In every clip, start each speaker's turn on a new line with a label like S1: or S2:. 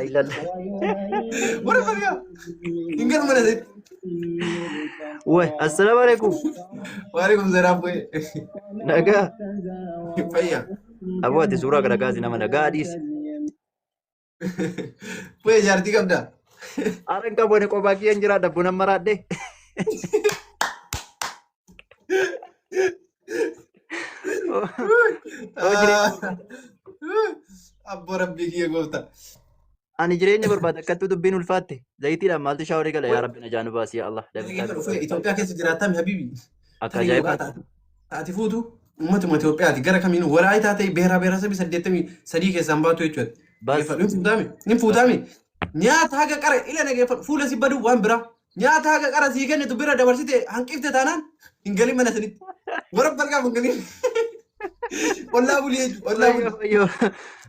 S1: إلا الله.
S2: ورا فريا إنجر من هذا
S1: السلام عليكم.
S2: وعليكم السلام بوي
S1: نجا
S2: فيا
S1: أبواتي سورة كذا كذا نما نجا أديس.
S2: بوي جارتي كم ده
S1: أرنك كابوني كوباكي أنجرا دبونا مرادة.
S2: أبو ربي كي قلت
S1: أنا جريني برباد كتو دبين الفاتة زيتي لما مالتي شاوري قال يا رب نجانو باس يا الله.
S2: إثيوبيا كيف جراتهم حبيبي
S1: أكاجايبات.
S2: تاتي فوتو أمة إثيوبيا تجرا كمينو ولا أي تاتي بهرا سبي سديتمي صديق سامباتو يجود
S1: بس
S2: نم فودامي نيات هاجا كره إلى نجى فولا سيبادو وامبرا نيات هاجا كره سيكن تبرا دبرسيتي هنكيف تتانان إنجلي من سنيت ورب برجع مغني والله أبو ليج والله أبو
S1: أيوه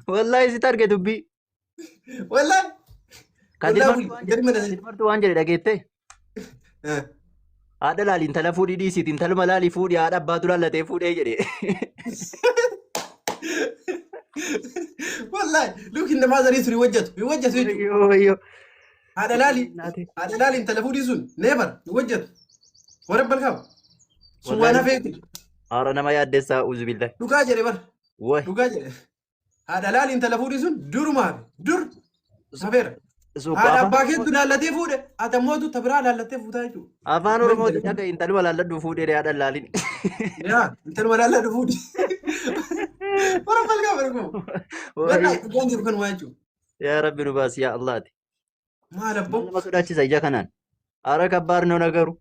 S1: والله ستار كدبي.
S2: والله
S1: Kadimatu anjali dhageette. Haadha laali intala fuudhii dhiisiiti intaluma laali fuudhii haadha abbaatu laallatee fuudhee jedhe.
S2: والله لوك إنما هذا ريسري وجهته يوجه
S1: أيوه
S2: هذا لالي انت لفودي سون نيفر يوجه ورب الخاب سوانا فيك
S1: أرى نما يادسا أعوذ بالله.
S2: دوكا جري بر
S1: واه
S2: دوكا جري هذا لالي انت لفودي سون دور ما دور سافر
S1: سوق
S2: هذا باكيت لالتي فوده اتموتو تبرا لالتي فوتاجو
S1: أفان ورمو تجاك intaluma laalladhu fuudhee haadha laalin.
S2: يا انت ولا لا فودي ورب الخاب والله جانجي بكون واجو
S1: يا ربي نباس يا الله.
S2: ما لبو
S1: ما sodaachisa ija kanaan. Ara kabbaar noo nagaru.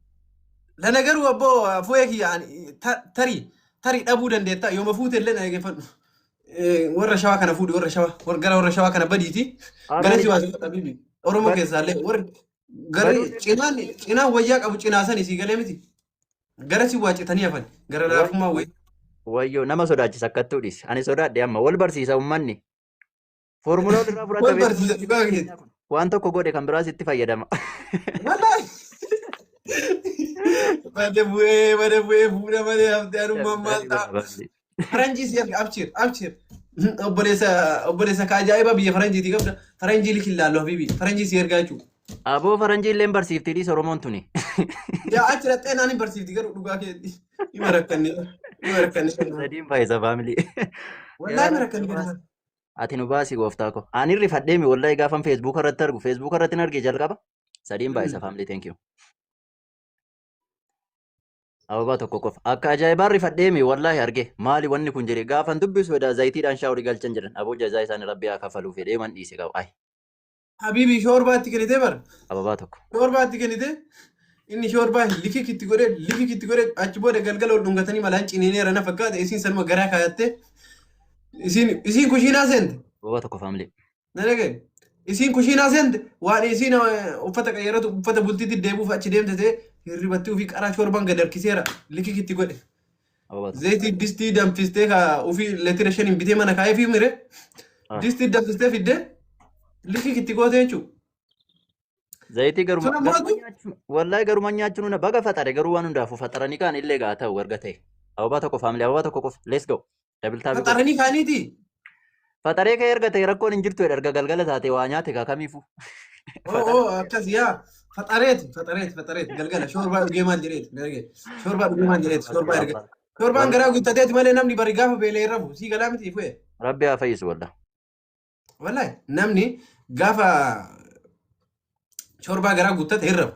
S2: لنجرو أبو فويك يعني تري أبو دندتا يوم فوت لنا يجفن ورا شوا كنا فودي ورا شوا كنا بديتي قالت يواز حبيبي أورما كيسالة قال كنا وياك أبو كنا سني سي قالمتي قالت يواز تانية فن قال لا فما وي
S1: Wayyoo nama sodaachisa akkattuudhis. Ani sodaadhe amma wal barsiisa uummanni. Foormuloota irraa fudhata waan tokko godhe kan biraas itti fayyadama.
S2: Mana bu'ee fuudha malee haftee adummaan maal ta'a. Faranjii si arga abshir. Obboleessa ka ajaa'iba biyya faranjiiti qabda. Faranjii likin laallu habiibi. Faranjii si ergaa jechuudha.
S1: Aboo faranjii illee barsiiftiidhis Oromoon tuni.
S2: Yaa achira xeenaan hin barsiifti garuu dhugaa keetti. Ima rakkanne.
S1: Sadiin faayisa faamilii.
S2: Wallaahi ima rakkanne.
S1: Ati nu baasii gooftaa ko. Ani irri fadheemi wallahi gaafan feesbuuka irratti argu. Feesbuuka irratti hin argee jalqaba. Sadiin baayisa faamilii thank you. Ababaa tokko qofa. Akka ajaa'ibaa irri fadheemi wallahi arge. Maali wanni kun jedhe gaafan dubbisu edhaa zayitiidhaan shaawurii galchan jedhan. Aboo jazaa isaanii rabbi haa kafaluu fedhee man dhiise qabu. Ay.
S2: Habiibi shoorbaatti kennitee bara.
S1: Ababaa tokko.
S2: Shoorbaatti kennitee inni shoorbaa liki kitti godhe achi booda galgala ol dhungatanii malaan ciniineera na fakkaata isiin sanuma garaa kaayattee isiin kushiinaa seente.
S1: Ababaa tokko faamilii.
S2: Nalagee isiin kushiinaa seente waan isiin uffata qayyaratu uffata bultiitti deebuuf achi deemte ta'e hirribatti ofii qaraa shoorbaan gad harkiseera liki kitti godhe. Zayitii distii danfistee ka ofii leetira shaniin bitee mana kaayee fi mire distii danfistee fiddee liki kitti goote jechuudha.
S1: Zayitii garuma wallahi garuma nyaachuun na baga faxare garuu waan hundaafuu faxaranii kaan illee gaa ta'u erga ta'e. Ababaa tokko faamilii ababaa tokko qofa let's go. Dabiltaa biqiltuu.
S2: Faxaranii kaaniiti.
S1: Faxaree kee erga ta'e rakkoon hin jirtu erga galgala taate waa nyaate kaa kamiifuu.
S2: Akkas yaa faxareeti galgala shoorbaa dhugee maal jedheeti shoorbaa dhugee maal jedheeti shoorbaa erga shoorbaan garaa guuttateeti malee namni bari gaafa beelee rafu sii galaa miti fu'e.
S1: Rabbi haa fayyisu wallah.
S2: Wallahi namni gaafa shoorbaa garaa guuttate hin rafu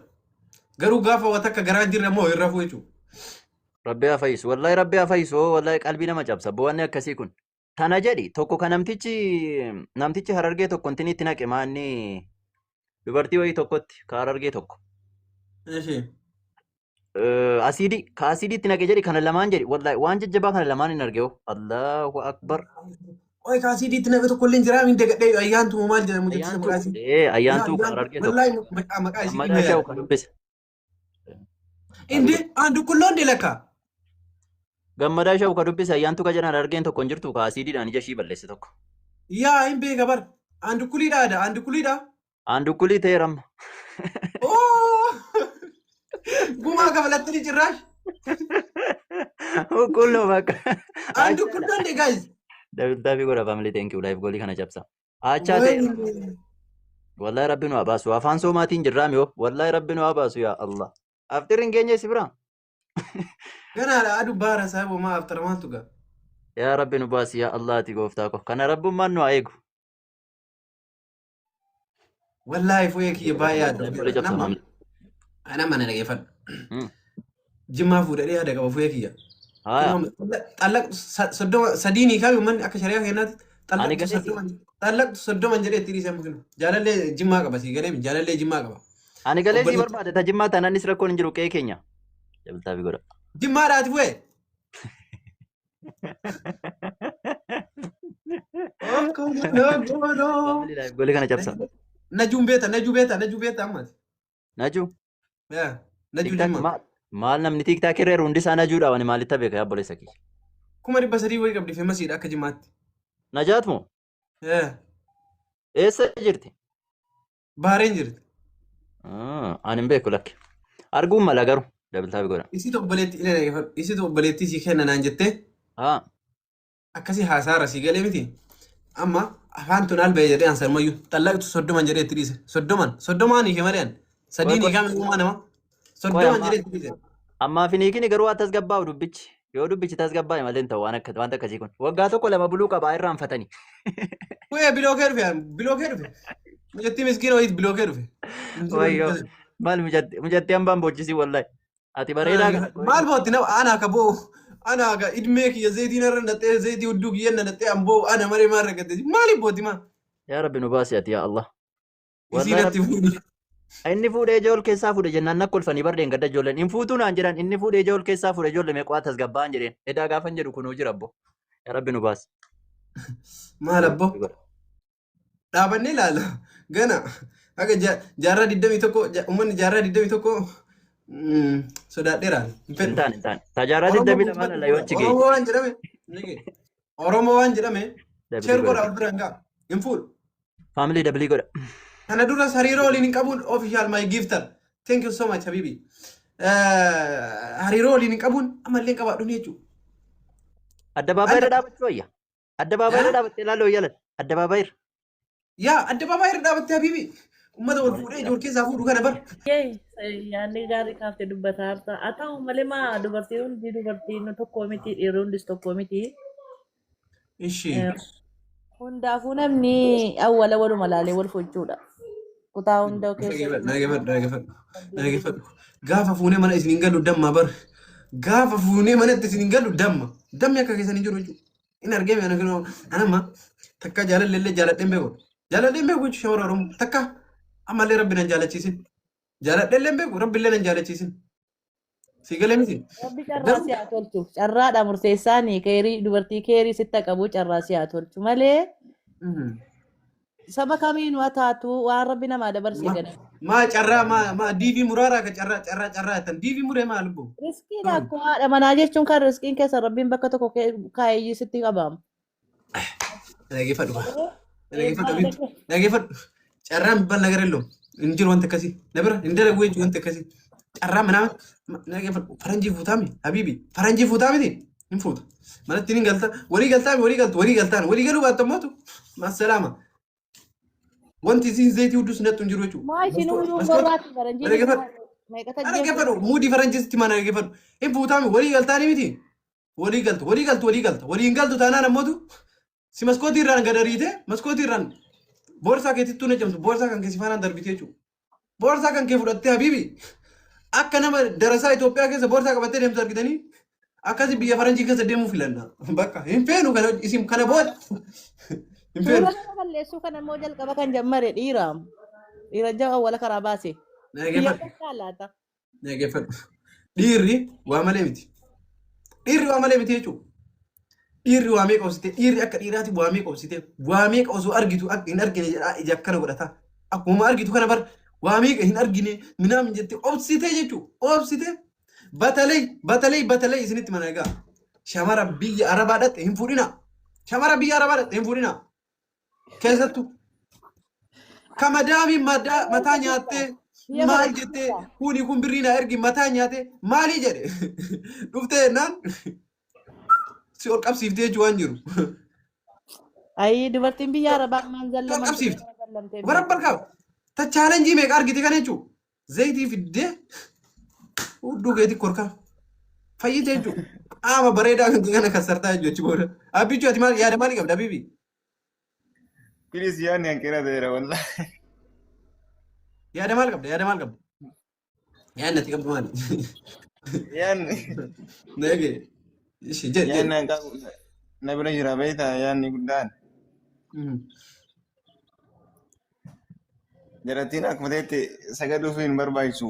S2: garuu gaafa waan akka garaa jirre moo hin rafu jechuudha.
S1: Rabbi haa fayyisu wallahi rabbi haa fayyisu wallahi qalbii nama cabsa bu'anni akkasii kun. Tana jedhi tokko kan namtichi harargee tokko intini itti naqe maanni dubartii wayii tokkotti ka harargee tokko. Asiidii itti naqe jedhi kana lamaan jedhi wallahi waan jajjabaa kana lamaan hin argee Allahu akbar.
S2: Oye kaasii itti naqe tokko illee jira min dagadhee ayyaantu maal jedhamu jechuudha maqaasi.
S1: Ayyaantu ka harargee tokko.
S2: Wallahi maqaa isii
S1: Maqaa ishee kan dubbise.
S2: Indi andu kulloon dilakka.
S1: Gammadaa ishee kan dubbise ayyaantu ka jedhan harargeen tokko hin jirtu ka asiidiidhaan ija ishii balleesse tokko.
S2: Yaa hin beeka bar andu kuliidha andu kuliidha.
S1: Andu kulii ta'e ramma.
S2: Gumaa kafalattanii cirraash.
S1: Kulloo bakka.
S2: Andu kulloon de guys.
S1: Dabiltaa fi godha family thank you live goolii kana cabsa. Achaa ta'e Wallahi rabbi nu abaasu. Afaan Soomaatiin jirraami yoo. Wallahi rabbi nu abaasu yaa Allah. Aftirri hin geenye si biraa.
S2: Ganaadha aduu baara saayiboo maa aftaramaan tuga.
S1: Yaa rabbi nu baasi yaa Allah ati gooftaa ko. Kana rabbummaan nu haa eegu.
S2: Wallaahi fu'ee kiyya baay'ee
S1: Wallahi malee cabsa
S2: nama
S1: maamila.
S2: nama na dhageeffadhu.
S1: Hmm.
S2: Jimmaa fuudhadhee yaada qaba fu'ee kiyya.
S1: Haya.
S2: Xallaqtu soddoma sadiinii kaabi uummanni akka shari'aa kennaatti
S1: Ani galeesi.
S2: xallaqtu soddoman jedhee itti dhiisee mukinu. Jaalallee jimmaa qaba sii galee jaalallee jimmaa qaba.
S1: Ani galeesii
S2: Obboleetti
S1: barbaade ta jimmaa taanaanis rakkoon hin jiru qe'ee keenya. Jabiltaa fi godha.
S2: jimmaadhaati fu'ee.
S1: Family life golee kana cabsa.
S2: Najuun beeta ammaati.
S1: Najuu.
S2: Najuu
S1: Tiktaak
S2: jimmaa.
S1: maal namni tiktaak irra hundi isaa najuudha wani maalitti beeka yaa obboleessa kiyya.
S2: 300 wayii qabdi feemasiidha akka jimmaatti.
S1: Najaat moo? Eessa jirti?
S2: Bahareen jirti.
S1: Ani hin beeku lakke. Arguun mala garuu jabiltaa fi godha.
S2: Isitu obboleettii sii kenna naan jettee
S1: Haa.
S2: akkasii haasaara sii galee miti. Amma afaan tun alba'ee jedhee ansar mayyuu xallaqtu soddoman jedhee itti dhiise. Soddomaan hiike malee sadiin hiikaa uumaa nama. Soddoman jedhee itti dhiise.
S1: Ammaa fi niikini garuu waan tasgabbaa'u dubbichi. Yoo dubbichi tasgabbaa'e malee hin ta'u waan akkasii kun. Waggaa tokko lama buluu qabaa irraanfatanii.
S2: Kuya bilookee dhufe. Mijattii miskiina wayiit bilookee dhufe.
S1: Wayyoo. Maal mijattii hambaan boochisii wallahi. Ati bareedaa.
S2: Maal bootti nama ana akka boo ana akka idmee kiyya zayitiin irra naxxee zayitii hudduu kiyya naxxee amboo ana maree maal rakkate maaliif bootti maa?
S1: Yaa rabbi nu baasi ati yaa Allah.
S2: Isiin atti fuudhi.
S1: Inni fuudhee ija ol keessaa fuudhe jennaan nakka olfanii bardeen gadda ijoolleen. Hin fuutuu naan jedhan inni fuudhee ija ol keessaa fuudhe ijoollee meeqaa tasgabba'an jedheen. Edaa gaafan jedhu kunuu jira abbo. Yaa rabbi nu baasi.
S2: Maal abbo? Dhaabannee ilaala. Gana akka jaarraa 21 uummanni jaarraa 21 sodaadheeraan.
S1: Hin taane. Tajaajila 22 lalla yoo achi ga'e.
S2: Oromoo waan jedhame sheer godha biraan ga'a. Hin fuudhu.
S1: Family dabalii godha.
S2: Kana duras hariiroo waliin hin qabuun official my gifter. Thank you so much habibi. Hariiroo waliin hin qabuun ammallee hin qabaadhu jechuudha.
S1: Addabaabaayii irra dhaabachuu wayya. Addabaabaayii irra dhaabattee ilaaluu yaalan. Addabaabaayii irra.
S2: Yaa addabaabaayii irra dhaabattee habibi. Uummata wal fuudhee ijoollee keessaa fuudhu kana bar.
S3: Yaanni gaarii kaaftee dubbataa harta. Haa ta'u malee maa dubartii hundi dubartiin tokko miti dhiirri hundis tokko miti.
S2: Ishii.
S3: Hundaafuu namni awwala waluma laalee wal fuudhuudha. Kutaa hunda keessa.
S2: Nageeffadhu. Gaafa fuunee mana isin hin galu damma bar. Gaafa fuunee manatti isin hin galu damma. Dammi akka keessan hin jiru jechuudha. In argame anama takka jaalallee jaaladheen beeku. Jaaladheen beeku jechuudha shawara Oromoo. Takka ammallee rabbi nan jaalachiisin. Jaaladheen beeku rabbillee nan jaalachiisin. Si galee miti.
S3: Rabbi carraa si haa tolchu. Carraadha murteessaanii keerii dubartii keerii sitta qabu carraa si haa tolchu malee. Saba kamiinuu haa taatu waan rabbi namaa dabarsee gada.
S2: Maa carraa maa diivii muraaraa ka carraa jettan diivii muree maa lubbu.
S3: Riskiin akkuma haadha manaa jechuun kan riskiin keessa rabbiin bakka tokko kaayee sitti qabamu.
S2: Dhageeffadhu. Carraan bibbal nagarello. Hin jiru wanti akkasii. Na bira hin dalagu jechuun wanti akkasii. Carraa manaa dhageeffadhu. Faranjii fuutaami habiibi. Faranjii fuutaamiti hin fuuta. Manatti hin galta. Walii galtaami walii galtaan. Walii galuu baattu mootu. Maasalaama. Wanti isin zayitii huddus nattu hin jiru jechuudha.
S3: Maa isin hunduu gorraatti faranjii.
S2: Dhageeffadhu. Muudii faranjiitti mana dhageeffadhu. Hin fuutaami walii galtaanii miti. Walii galtu. Walii hin galtu taanaan ammootu. Si maskootii irraan gad ariite maskootii irraan boorsaa keetittuu na jamtu boorsaa kan keessi faanaan darbite jechuudha. Boorsaa kan kee fudhattee habiibi akka nama darasaa Itoophiyaa keessa boorsaa qabattee deemtu argitanii akkasii biyya faranjii keessa deemuu filanna. Bakka hin feenu isin kana booda. Hin feenu.
S3: Suuraa nama balleessuu kan ammoo jalqaba kan jammare dhiira. Dhiira ja'a wala karaa baase.
S2: Dhageeffadhu. Dhiirri waa malee miti. Dhiirri waa malee miti jechuudha. Dhiirri waa meeqa obsite dhiirri akka dhiiraati waa meeqa obsite waa meeqa osoo argitu hin argine ija akkana godhata akkuma argitu kana bar waa meeqa hin argine minaam jette obsite jechuudha obsite batalay isinitti mana egaa shamara biyya arabaa dhatte hin fuudhina shamara biyya arabaa dhatte hin fuudhina keessattuu kamadaami mataa nyaattee maal jettee kun birriina ergi mataa nyaate maalii jedhe dhuftee naan. Si ol qabsiiftee jechuun waan jiru.
S3: Ayi dubartiin biyya arabaa maan zalla.
S2: Ol qabsiifte. Warabbal qaba. Ta challenge me argite kana jechu. Zayti fidde uddu geeti korka. Fayyite jechu. Ama bareeda kana kasarta jechu booda. Abichu ati maal yaada maali qabda bibi?
S4: Please yaani hanqina ta'eera wallahi.
S2: Yaada maal qabda? Yaada maal qabda? Yaada natti qabdu maali?
S4: Yaani
S2: Nage. Ishi jedhe.
S4: yaani hanqabu na bira jira beektaa yaanni guddaan. Jarattiin akkuma ta'etti sagaduuf hin barbaachisu.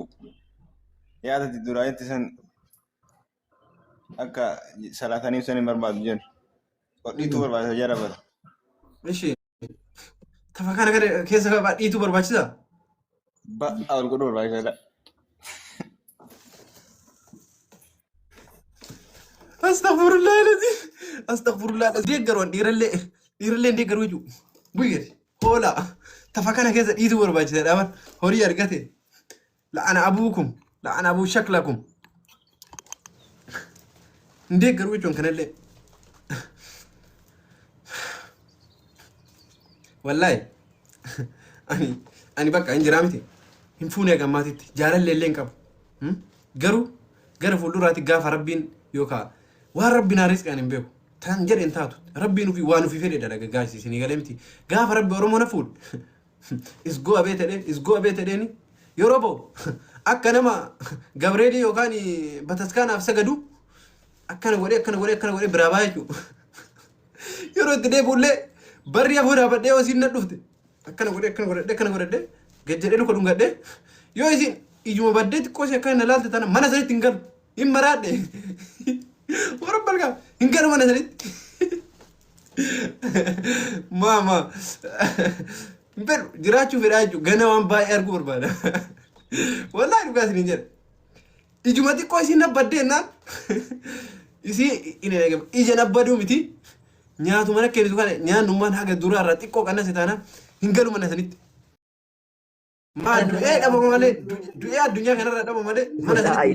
S4: Yaadatti duraa itti san akka salaatanii san hin barbaadu jedhu. Dhiituu barbaachisa jara bara.
S2: Ishi. Tafa kana keessa dhiituu barbaachisa?
S4: Ba'a ol godhuu barbaachisaadha.
S2: Astaghfirullah alazim. Astaghfirullah alazim. Deeggaroon dhiirallee deeggaruu jechuudha. Buyyee hoola. Tafa kana keessa dhiituu barbaachisa dhaaban horii argate. La'ana abuukum. La'ana abuu shaklakum. Deeggaruu jechuun kanallee. Wallahi. Ani bakka hin jiraa miti. Hin fuunee gammaatitti. Jaalallee illee hin qabu. Garuu gara fuulduraatti gaafa rabbiin yookaan waan rabbiin haarisqaan hin beeku. Tan jedheen taatu rabbiin waan ofii fedhe dalaga gaasiisinii galee miti. Gaafa rabbi Oromoo na fuudhe. Isgoo abeetedheeni yeroo ba'u akka nama Gabreelii yookaan Bataskaanaaf sagadu akkana godhee biraa baa jechuudha. Yeroo itti deebi'ullee barri afur dhaabadhee hoosiin na dhufte. Akkana godhee gajjadhee luka dhungadhee yoo isin ijuma baddee xiqqoo ishee akkana na laalte tana mana sanitti hin galu hin maraadhe. Warra balgaa hin galu mana sanitti. Maama. Ber jiraachuu fedhaa jechuudha gana waan baay'ee arguu barbaada. Wallahi dhugaa isin jedha. Ijuma xiqqoo isin nabbadde ennaan isii ija nabbaduu miti nyaatu mana kennitu kana nyaannummaan haga duraa irraa xiqqoo qannase taana hin galu mana sanitti. Maal du'ee dhaba malee du'ee addunyaa kanarraa dhaba malee mana sanitti.